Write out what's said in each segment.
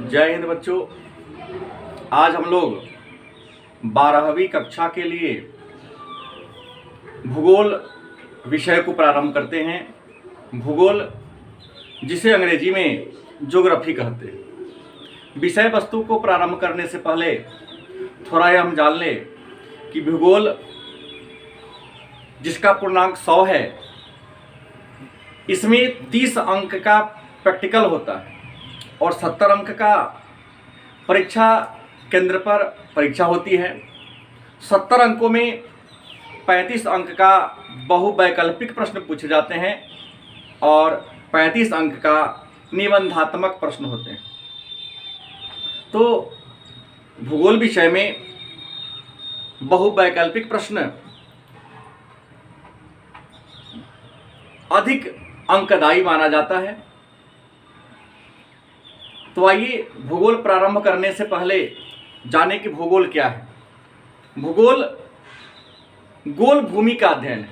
जय हिंद बच्चों। आज हम लोग 12वीं कक्षा के लिए भूगोल विषय को प्रारंभ करते हैं। भूगोल जिसे अंग्रेजी में ज्योग्राफी कहते हैं। विषय वस्तु को प्रारंभ करने से पहले थोड़ा यह हम जान लें कि भूगोल जिसका पूर्णांक 100 है, इसमें 30 अंक का प्रैक्टिकल होता है और 70 अंक का परीक्षा केंद्र पर परीक्षा होती है। 70 अंकों में 35 अंक का बहुवैकल्पिक प्रश्न पूछे जाते हैं और 35 अंक का निबंधात्मक प्रश्न होते हैं। तो भूगोल विषय में बहुवैकल्पिक प्रश्न अधिक अंकदायी माना जाता है। तो आइए भूगोल प्रारंभ करने से पहले जाने कि भूगोल क्या है। भूगोल गोल भूमि का अध्ययन है,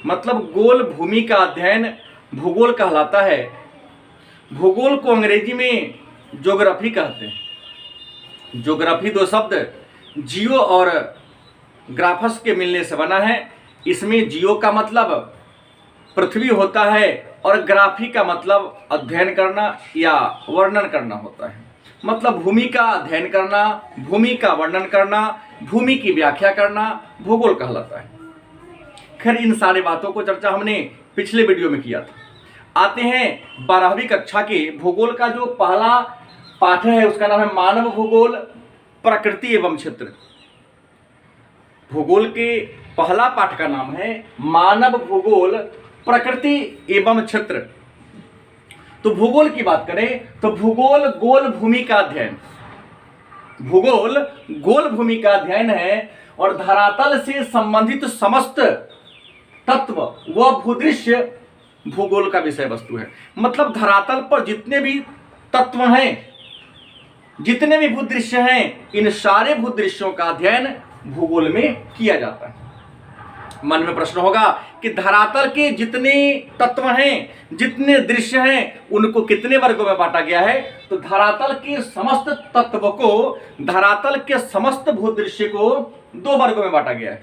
मतलब गोल भूमि का अध्ययन भूगोल कहलाता है। भूगोल को अंग्रेजी में ज्योग्राफी कहते हैं। ज्योग्राफी दो शब्द जियो और ग्राफस के मिलने से बना है। इसमें जियो का मतलब पृथ्वी होता है और ग्राफी का मतलब अध्ययन करना या वर्णन करना होता है। मतलब भूमि का अध्ययन करना, भूमि का वर्णन करना, भूमि की व्याख्या करना भूगोल कहलाता है। खैर, इन सारी बातों को चर्चा हमने पिछले वीडियो में किया था। आते हैं 12वीं कक्षा के भूगोल का जो पहला पाठ है, उसका नाम है मानव भूगोल, प्रकृति एवं क्षेत्र। भूगोल के पहला पाठ का नाम है मानव भूगोल, प्रकृति एवं क्षेत्र। तो भूगोल की बात करें तो भूगोल गोल भूमि का अध्ययन, भूगोल गोल भूमि का अध्ययन है और धरातल से संबंधित समस्त तत्व व भूदृश्य भूगोल का विषय वस्तु है। मतलब धरातल पर जितने भी तत्व हैं, जितने भी भूदृश्य हैं, इन सारे भूदृश्यों का अध्ययन भूगोल में किया जाता है। मन में प्रश्न होगा कि धरातल के जितने तत्व हैं, जितने दृश्य हैं, उनको कितने वर्गों में बांटा गया है। तो धरातल के समस्त तत्व को, धरातल के समस्त भूदृश्य को 2 वर्गों में बांटा गया है।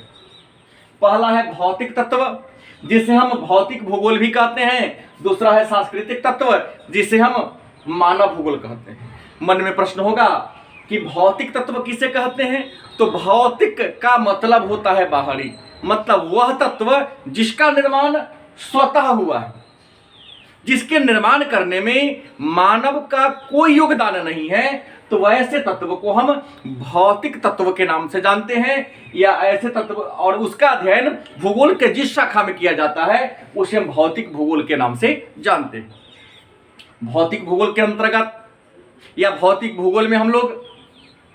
पहला है भौतिक तत्व, जिसे हम भौतिक भूगोल भी कहते हैं। दूसरा है सांस्कृतिक तत्व, जिसे हम मानव भूगोल कहते हैं। मन में प्रश्न होगा कि भौतिक तत्व किसे कहते हैं। तो भौतिक का मतलब होता है बाहरी, मतलब वह तत्व जिसका निर्माण स्वतः हुआ है, जिसके निर्माण करने में मानव का कोई योगदान नहीं है। तो वैसे तत्व को हम भौतिक तत्व के नाम से जानते हैं, या ऐसे तत्व, और उसका अध्ययन भूगोल के जिस शाखा में किया जाता है उसे हम भौतिक भूगोल के नाम से जानते हैं। भौतिक भूगोल के अंतर्गत या भौतिक भूगोल में हम लोग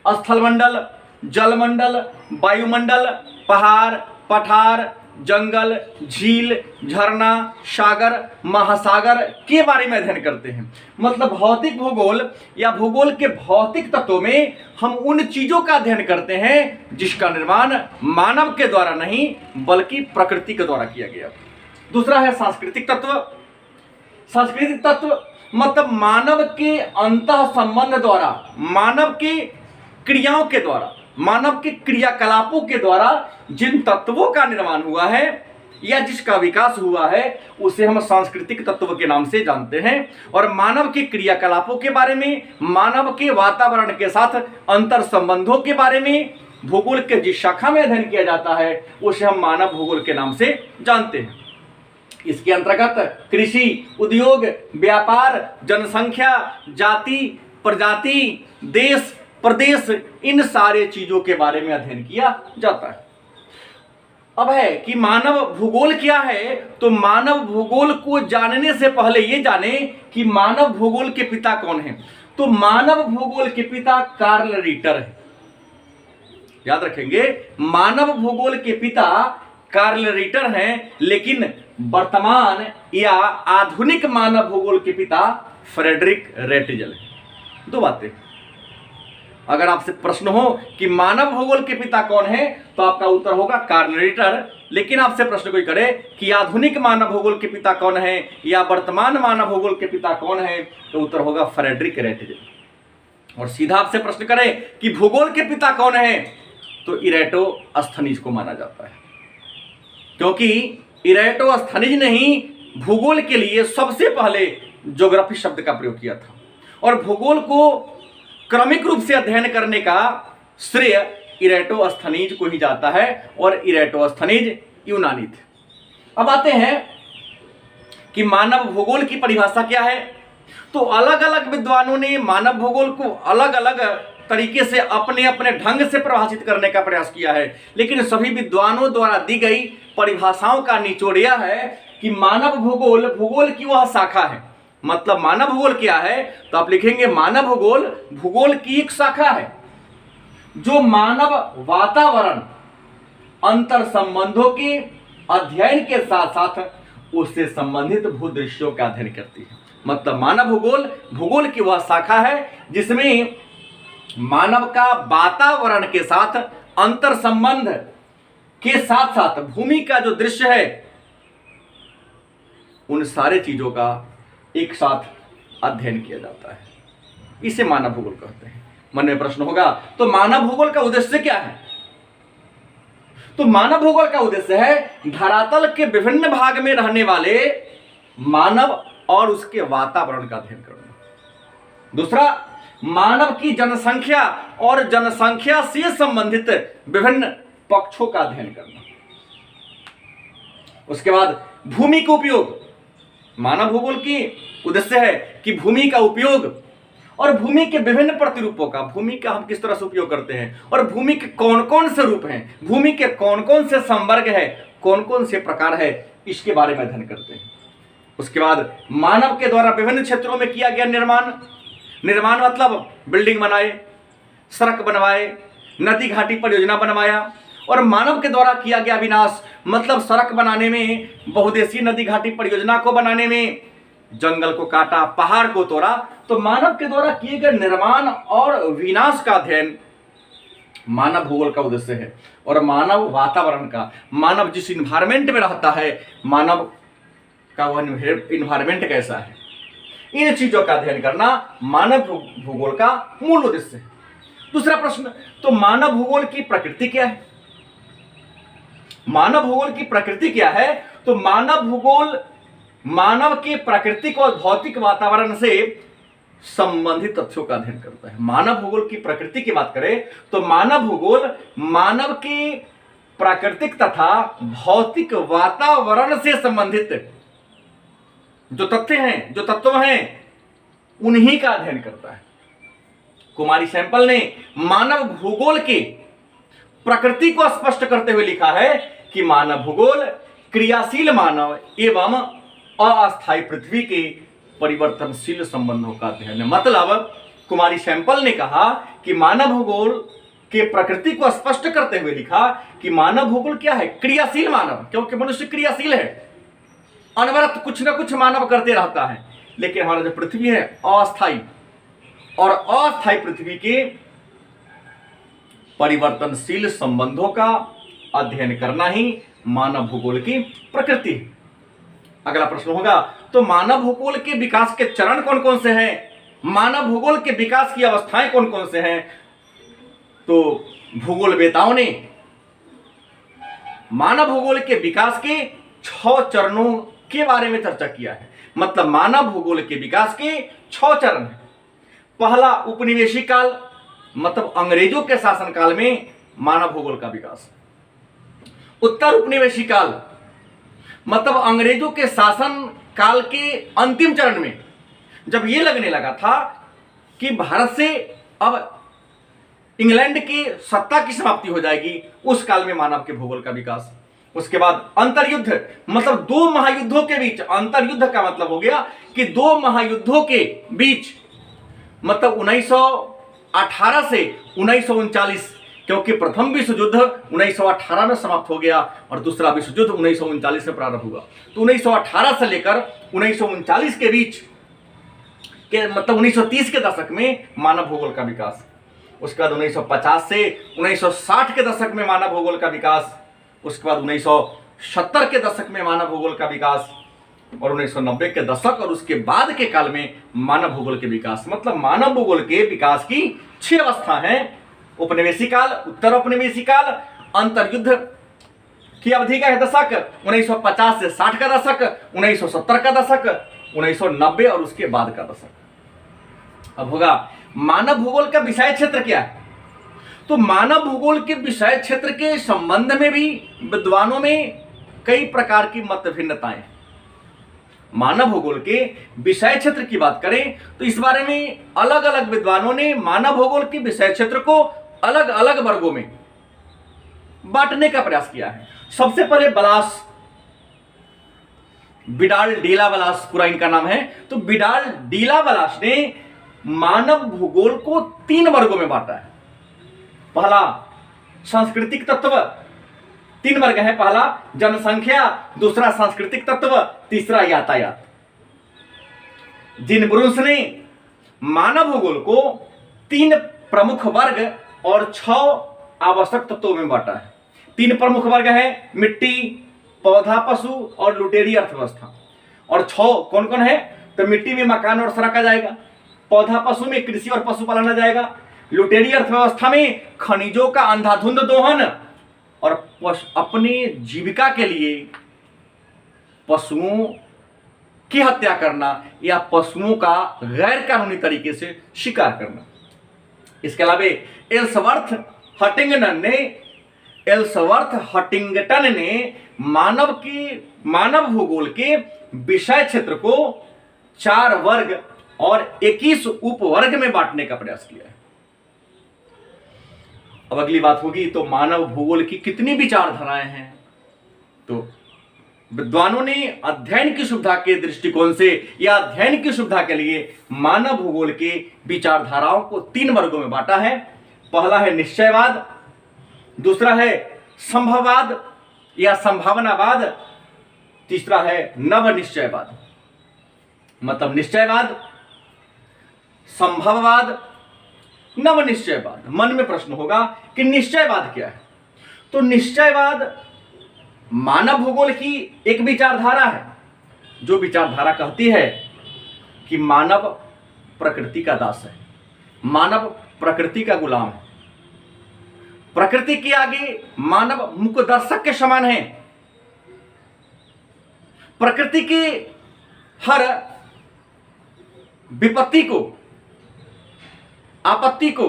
स्थलमंडल, जलमंडल, वायुमंडल, पहाड़, पठार, जंगल, झील, झरना, सागर, महासागर के बारे में अध्ययन करते हैं। मतलब भौतिक भूगोल या भूगोल के भौतिक तत्वों में हम उन चीजों का अध्ययन करते हैं जिसका निर्माण मानव के द्वारा नहीं बल्कि प्रकृति के द्वारा किया गया। दूसरा है सांस्कृतिक तत्व। सांस्कृतिक तत्व मतलब मानव के अंतः संबंध द्वारा, मानव के क्रियाओं के द्वारा, मानव के क्रियाकलापों के द्वारा जिन तत्वों का निर्माण हुआ है या जिसका विकास हुआ है उसे हम सांस्कृतिक तत्व के नाम से जानते हैं। और मानव के क्रियाकलापों के बारे में, मानव के वातावरण के साथ अंतर संबंधों के बारे में भूगोल के जिस शाखा में अध्ययन किया जाता है उसे हम मानव भूगोल के नाम से जानते हैं। इसके अंतर्गत कृषि, उद्योग, व्यापार, जनसंख्या, जाति, प्रजाति, देश, प्रदेश, इन सारे चीजों के बारे में अध्ययन किया जाता है। अब है कि मानव भूगोल क्या है। तो मानव भूगोल को जानने से पहले ये जाने कि मानव भूगोल के पिता कौन हैं। तो मानव भूगोल के पिता कार्ल रिटर है। याद रखेंगे, मानव भूगोल के पिता कार्ल रिटर हैं, लेकिन वर्तमान या आधुनिक मानव भूगोल के पिता फ्रेडरिक रेटजल है। 2 बातें। अगर आपसे प्रश्न हो कि मानव भूगोल के पिता कौन है तो आपका उत्तर होगा कार्ल रिटर। लेकिन आपसे प्रश्न कोई करे कि आधुनिक मानव भूगोल के पिता कौन है या वर्तमान मानव भूगोल के पिता कौन है तो उत्तर होगा फ्रेडरिक रेटजल। और सीधा आपसे प्रश्न करें कि भूगोल के पिता कौन है, तो इरेटोस्थनीज को माना जाता है, क्योंकि इरेटोस्थनीज ने ही भूगोल के लिए सबसे पहले ज्योग्राफी शब्द का प्रयोग किया था। और भूगोल को क्रमिक रूप से अध्ययन करने का श्रेय इरेटोस्थनीज को ही जाता है, और इरेटोस्थनीज यूनानी थे। अब आते हैं कि मानव भूगोल की परिभाषा क्या है। तो अलग अलग विद्वानों ने मानव भूगोल को अलग अलग तरीके से अपने अपने ढंग से परिभाषित करने का प्रयास किया है, लेकिन सभी विद्वानों द्वारा दी गई परिभाषाओं का निचोड़ यह है कि मानव भूगोल भूगोल की वह शाखा है। मतलब मानव भूगोल क्या है, तो आप लिखेंगे मानव भूगोल भूगोल की एक शाखा है जो मानव वातावरण अंतर संबंधों के अध्ययन के साथ साथ उससे संबंधित भूदृश्यों का अध्ययन करती है। मतलब मानव भूगोल भूगोल की वह शाखा है जिसमें मानव का वातावरण के साथ अंतर संबंध के साथ साथ भूमि का जो दृश्य है उन सारे चीजों का एक साथ अध्ययन किया जाता है। इसे मानव भूगोल कहते हैं। मन में प्रश्न होगा, तो मानव भूगोल का उद्देश्य क्या है? तो मानव भूगोल का उद्देश्य है धरातल के विभिन्न भाग में रहने वाले मानव और उसके वातावरण का अध्ययन करना। दूसरा, मानव की जनसंख्या और जनसंख्या से संबंधित विभिन्न पक्षों का अध्ययन करना। उसके बाद भूमि का उपयोग। मानव भूगोल की उद्देश्य है कि भूमि का उपयोग और भूमि के विभिन्न प्रतिरूपों का, भूमि का हम किस तरह से उपयोग करते हैं और भूमि के कौन कौन से रूप हैं, भूमि के कौन कौन से संवर्ग है, कौन कौन से प्रकार है, इसके बारे में अध्ययन करते हैं। उसके बाद मानव के द्वारा विभिन्न क्षेत्रों में किया गया निर्माण मतलब बिल्डिंग बनाए, सड़क बनवाए, नदी घाटी परियोजना बनवाया, और मानव के द्वारा किया गया विनाश मतलब सड़क बनाने में, बहुउद्देशीय नदी घाटी परियोजना को बनाने में जंगल को काटा, पहाड़ को तोड़ा। तो मानव के द्वारा किए गए निर्माण और विनाश का अध्ययन मानव भूगोल का उद्देश्य है। और मानव वातावरण का, मानव जिस इन्वायरमेंट में रहता है, मानव का वह इन्वायरमेंट कैसा है, इन चीजों का अध्ययन करना मानव भूगोल का मूल उद्देश्य है। दूसरा प्रश्न, तो मानव भूगोल की प्रकृति क्या है? मानव भूगोल की प्रकृति क्या है? तो मानव भूगोल मानव के प्राकृतिक और भौतिक वातावरण से संबंधित तथ्यों का अध्ययन करता है। मानव भूगोल की प्रकृति की बात करें तो मानव भूगोल मानव के प्राकृतिक तथा भौतिक वातावरण से संबंधित जो तथ्य हैं, जो तत्व हैं, उन्हीं का अध्ययन करता है। कुमारी सैंपल ने मानव भूगोल के प्रकृति को स्पष्ट करते हुए लिखा है कि मानव भूगोल क्रियाशील मानव एवं अस्थायी पृथ्वी के परिवर्तनशील संबंधों का अध्ययन है। मतलब कुमारी सैंपल ने कहा कि मानव भूगोल के प्रकृति को स्पष्ट करते हुए लिखा कि मानव भूगोल क्या है? क्रियाशील मानव, क्योंकि मनुष्य क्रियाशील है, अनवरत कुछ ना कुछ मानव करते रहता है। लेकिन हमारा जो पृथ्वी है अस्थायी, और अस्थायी पृथ्वी के परिवर्तनशील संबंधों का अध्ययन करना ही मानव भूगोल की प्रकृति है। अगला प्रश्न होगा, तो मानव भूगोल के विकास के चरण कौन कौन से हैं? मानव भूगोल के विकास की अवस्थाएं कौन कौन से हैं? तो भूगोलवेताओं ने मानव भूगोल के विकास के 6 चरणों के बारे में चर्चा किया है। मतलब मानव भूगोल के विकास के 6 चरण हैं। पहला उपनिवेशिक काल, मतलब अंग्रेजों के शासनकाल में मानव भूगोल का विकास। उत्तर उपनिवेशिक काल, मतलब अंग्रेजों के शासन काल के अंतिम चरण में, जब यह लगने लगा था कि भारत से अब इंग्लैंड की सत्ता की समाप्ति हो जाएगी, उस काल में मानव के भूगोल का विकास। उसके बाद अंतर्युद्ध, मतलब 2 महायुद्धों के बीच, अंतर्युद्ध का मतलब हो गया कि 2 महायुद्धों के बीच, मतलब 1918 से 1939, क्योंकि प्रथम विश्व युद्ध 1918 में समाप्त हो गया और दूसरा विश्व युद्ध 1939 में प्रारंभ हुआ। तो 1918 से लेकर 1939 के बीच के, मतलब 1930 के दशक में मानव भूगोल का विकास। उसके बाद 1950 से 1960 के दशक में मानव भूगोल का विकास। उसके बाद 1970 के दशक में मानव भूगोल का विकास। और 1990 के दशक और उसके बाद के काल में मानव भूगोल के विकास, मतलब मानव भूगोल के विकास की 6 अवस्था हैं। उपनिवेशी काल, उत्तर औपनिवेशी काल, अंतर्युद्ध की अवधि का दशक, 1950 से 60 का दशक, 1970 का दशक, 1990 और उसके बाद का दशक। अब होगा मानव भूगोल का विषय क्षेत्र क्या है। तो मानव भूगोल के विषय क्षेत्र के संबंध में भी विद्वानों में कई प्रकार की मत भिन्नताएं। मानव भूगोल के विषय क्षेत्र की बात करें तो इस बारे में अलग अलग विद्वानों ने मानव भूगोल के विषय क्षेत्र को अलग अलग वर्गों में बांटने का प्रयास किया है। सबसे पहले बलास, विडाल डीला बलास पूरा इनका नाम है। तो विडाल डीला बलास ने मानव भूगोल को 3 वर्गों में बांटा है। पहला सांस्कृतिक तत्व, 3 वर्ग है। पहला जनसंख्या, दूसरा सांस्कृतिक तत्व, तीसरा यातायात। जिन ब्रूंस ने मानव भूगोल को 3 प्रमुख वर्ग और 6 आवश्यक तत्वों में बांटा है। 3 प्रमुख वर्ग है मिट्टी, पौधा, पशु और लुटेरी अर्थव्यवस्था। और 6 कौन कौन है? तो मिट्टी में मकान और सड़क आ जाएगा, पौधा पशु में कृषि और पशुपालन आ जाएगा, लुटेरी अर्थव्यवस्था में खनिजों का अंधाधुंध दोहन और अपने जीविका के लिए पशुओं की हत्या करना या पशुओं का गैर कानूनी तरीके से शिकार करना। इसके अलावा एल्सवर्थ हटिंगटन ने मानव भूगोल के विषय क्षेत्र को 4 वर्ग और 21 उपवर्ग में बांटने का प्रयास किया है। अब अगली बात होगी तो मानव भूगोल की कितनी विचारधाराएं हैं। तो विद्वानों ने अध्ययन की सुविधा के दृष्टिकोण से या अध्ययन की सुविधा के लिए मानव भूगोल के विचारधाराओं को 3 वर्गों में बांटा है। पहला है निश्चयवाद, दूसरा है संभववाद या संभावनावाद, तीसरा है नवनिश्चयवाद। मतलब निश्चयवाद, संभववाद, नवनिश्चयवाद। मन में प्रश्न होगा कि निश्चयवाद क्या है। तो निश्चयवाद मानव भूगोल की एक विचारधारा है जो विचारधारा कहती है कि मानव प्रकृति का दास है, मानव प्रकृति का गुलाम है, प्रकृति के आगे मानव मूक दर्शक के समान है। प्रकृति की हर विपत्ति को, आपत्ति को,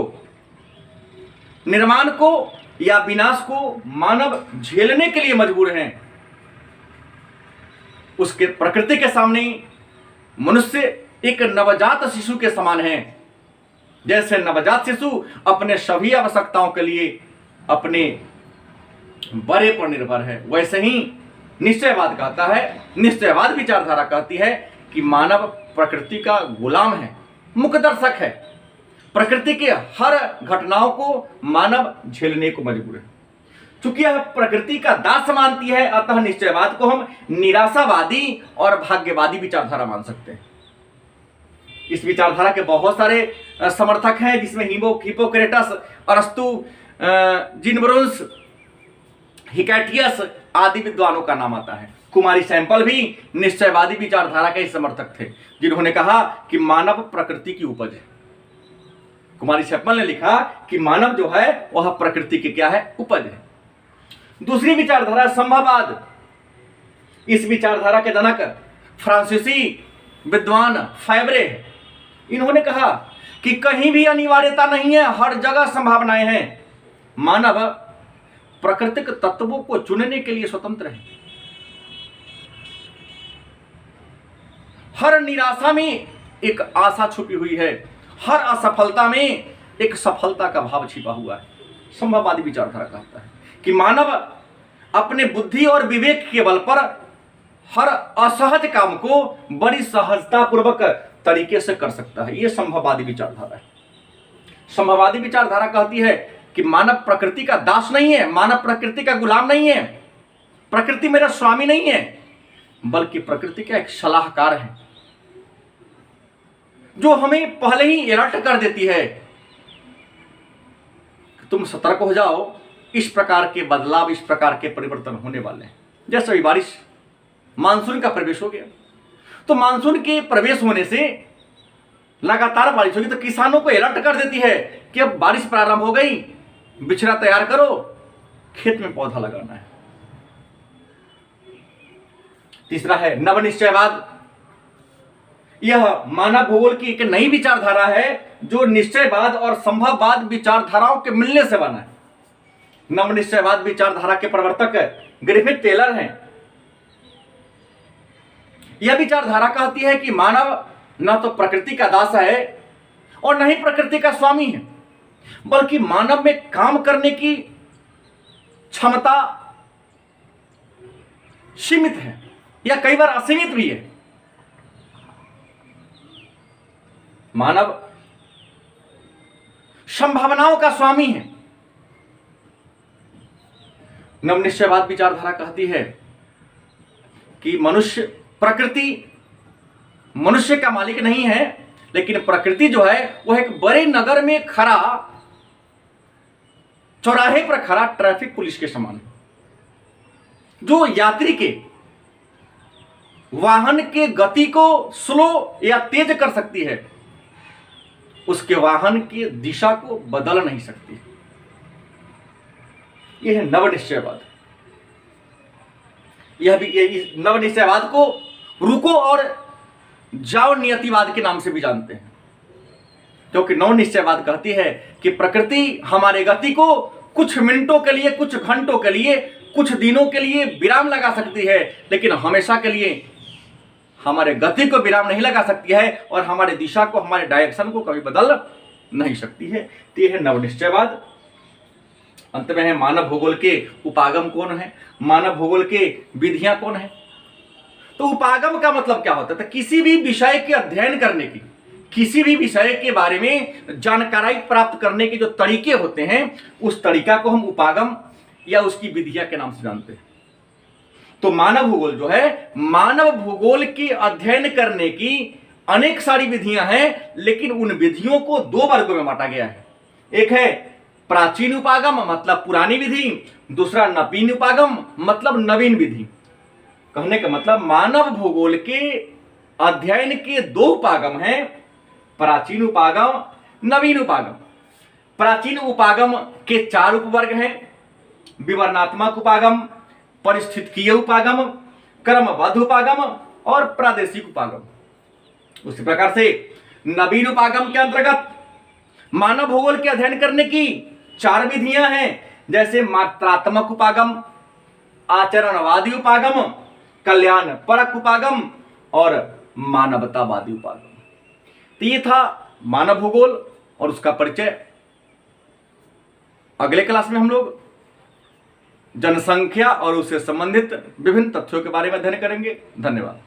निर्माण को या विनाश को मानव झेलने के लिए मजबूर हैं। उसके प्रकृति के सामने मनुष्य एक नवजात शिशु के समान है। जैसे नवजात शिशु अपने सभी आवश्यकताओं के लिए अपने बड़े पर निर्भर है, वैसे ही निश्चयवाद कहता है, निश्चयवाद विचारधारा कहती है कि मानव प्रकृति का गुलाम है, मुख्य दर्शक है। प्रकृति के हर घटनाओं को मानव झेलने को मजबूर है। चूंकि यह प्रकृति का दास मानती है, अतः निश्चयवाद को हम निराशावादी और भाग्यवादी विचारधारा मान सकते हैं। इस विचारधारा के बहुत सारे समर्थक हैं, जिसमें हिपोक्रेटस, अरस्तु, जिनब्रुंस, हिकैटियस आदि विद्वानों का नाम आता है। कुमारी सैंपल भी निश्चयवादी विचारधारा के समर्थक थे, जिन्होंने कहा कि मानव प्रकृति की उपज है। कुमारी सैंपल ने लिखा कि मानव जो है वह प्रकृति की क्या है? उपज है। दूसरी विचारधारा संभववाद। इस विचारधारा के जनक फ्रांसीसी विद्वान फैब्रे है। इन्होंने कहा कि कहीं भी अनिवार्यता नहीं है, हर जगह संभावनाएं हैं। मानव प्राकृतिक तत्वों को चुनने के लिए स्वतंत्र है। हर निराशा में एक आशा छुपी हुई है, हर असफलता में एक सफलता का भाव छिपा हुआ है। संभववादी विचारधारा कहता है कि मानव अपने बुद्धि और विवेक के बल पर हर असहज काम को बड़ी सहजता पूर्वक तरीके से कर सकता है। यह संभववादी विचारधारा है। संभववादी विचारधारा कहती है कि मानव प्रकृति का दास नहीं है, मानव प्रकृति का गुलाम नहीं है, प्रकृति मेरा स्वामी नहीं है, बल्कि प्रकृति का एक सलाहकार है जो हमें पहले ही अलर्ट कर देती है कि तुम सतर्क हो जाओ, इस प्रकार के बदलाव, इस प्रकार के परिवर्तन होने वाले हैं। जैसे अभी बारिश, मानसून का प्रवेश हो गया, तो मानसून के प्रवेश होने से लगातार बारिश होगी तो किसानों को अलर्ट कर देती है कि अब बारिश प्रारंभ हो गई, बिछड़ा तैयार करो, खेत में पौधा लगाना है। तीसरा है नवनिश्चयवाद। यह मानव भूगोल की एक नई विचारधारा है जो निश्चयवाद और संभववाद विचारधाराओं के मिलने से बना है। नवनिश्चयवाद विचारधारा के प्रवर्तक ग्रिफिथ टेलर हैं। यह विचारधारा कहती है कि मानव न तो प्रकृति का दास है और न ही प्रकृति का स्वामी है, बल्कि मानव में काम करने की क्षमता सीमित है या कई बार असीमित भी है। मानव संभावनाओं का स्वामी है। नवनिश्चयवाद विचारधारा कहती है कि प्रकृति मनुष्य का मालिक नहीं है, लेकिन प्रकृति जो है वह एक बड़े नगर में खड़ा, चौराहे पर खड़ा ट्रैफिक पुलिस के समान है, जो यात्री के वाहन के गति को स्लो या तेज कर सकती है, उसके वाहन की दिशा को बदल नहीं सकती। यह है नवनिश्चयवाद। यह भी नवनिश्चयवाद को रुको और जाओ नियतिवाद के नाम से भी जानते हैं, क्योंकि नवनिश्चयवाद कहती है कि प्रकृति हमारे गति को कुछ मिनटों के लिए, कुछ घंटों के लिए, कुछ दिनों के लिए विराम लगा सकती है, लेकिन हमेशा के लिए हमारे गति को विराम नहीं लगा सकती है और हमारे दिशा को, हमारे डायरेक्शन को कभी बदल नहीं सकती है। तो यह है नवनिश्चयवाद। अंत में है मानव भूगोल के उपागम कौन है, मानव भूगोल के विधियां कौन है। तो उपागम का मतलब क्या होता है? तो किसी भी विषय के अध्ययन करने की, किसी भी विषय के बारे में जानकारी प्राप्त करने के जो तरीके होते हैं, उस तरीका को हम उपागम या उसकी विधियां के नाम से जानते हैं। तो मानव भूगोल जो है, मानव भूगोल के अध्ययन करने की अनेक सारी विधियां हैं, लेकिन उन विधियों को दो वर्गों में बांटा गया है। एक है प्राचीन उपागम मतलब पुरानी विधि, दूसरा नवीन उपागम मतलब नवीन विधि। कहने का मतलब मानव भूगोल के अध्ययन के दो उपागम हैं, प्राचीन उपागम, नवीन उपागम। प्राचीन उपागम के 4 उपवर्ग हैं: विवरणात्मक उपागम, परिस्थितिकीय उपागम, क्रमबद्ध उपागम और प्रादेशिक उपागम। उसी प्रकार से नवीन उपागम के अंतर्गत मानव भूगोल के अध्ययन करने की 4 विधियां हैं, जैसे मात्रात्मक उपागम, आचरणवादी उपागम, कल्याण परक उपागम और मानवतावादी उपागम। तो ये था मानव भूगोल और उसका परिचय। अगले क्लास में हम लोग जनसंख्या और उससे संबंधित विभिन्न तथ्यों के बारे में अध्ययन करेंगे। धन्यवाद।